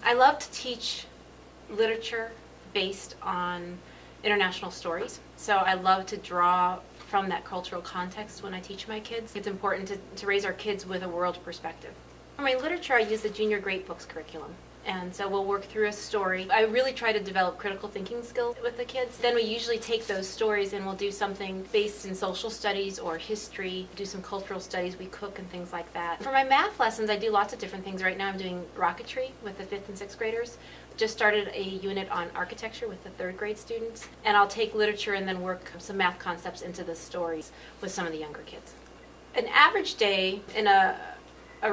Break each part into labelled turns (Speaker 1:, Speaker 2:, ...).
Speaker 1: I love to teach literature based on international stories. So I love to draw from that cultural context when I teach my kids. It's important to raise our kids with a world perspective. For my literature, I use the Junior Great Books curriculum. And so we'll work through a story. I really try to develop critical thinking skills with the kids. Then we usually take those stories and we'll do something based in social studies or history, do some cultural studies, we cook and things like that. For my math lessons, I do lots of different things. Right now I'm doing rocketry with the 5th and 6th graders. Just started a unit on architecture with the 3rd grade students. And I'll take literature and then work some math concepts into the stories with some of the younger kids. An average day in a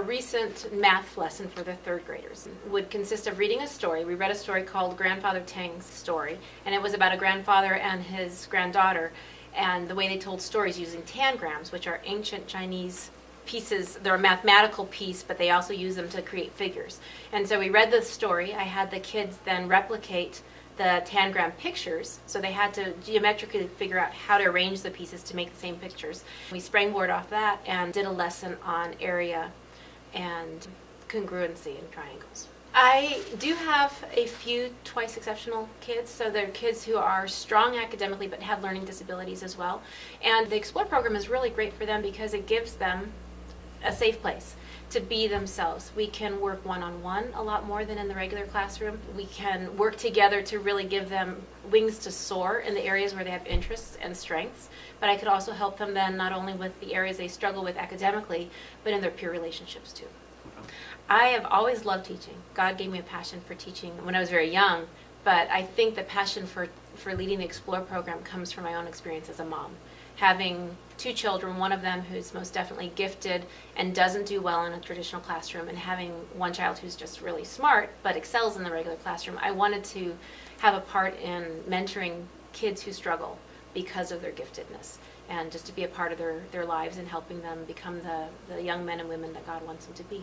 Speaker 1: recent math lesson for the 3rd graders would consist of reading a story. We read a story called Grandfather Tang's Story, and it was about a grandfather and his granddaughter and the way they told stories using tangrams, which are ancient Chinese pieces. They're a mathematical piece, but they also use them to create figures. And so we read the story. I had the kids then replicate the tangram pictures, so they had to geometrically figure out how to arrange the pieces to make the same pictures. We springboard off that and did a lesson on area and congruency in triangles. I do have a few twice exceptional kids, so they're kids who are strong academically but have learning disabilities as well. And the Explore program is really great for them because it gives them a safe place to be themselves. We can work one-on-one a lot more than in the regular classroom. We can work together to really give them wings to soar in the areas where they have interests and strengths, but I could also help them then not only with the areas they struggle with academically, but in their peer relationships too. I have always loved teaching. God gave me a passion for teaching when I was very young, but I think the passion for leading the Explore program comes from my own experience as a mom. Having 2 children, one of them who's most definitely gifted and doesn't do well in a traditional classroom, and having one child who's just really smart but excels in the regular classroom, I wanted to have a part in mentoring kids who struggle because of their giftedness, and just to be a part of their lives and helping them become the young men and women that God wants them to be.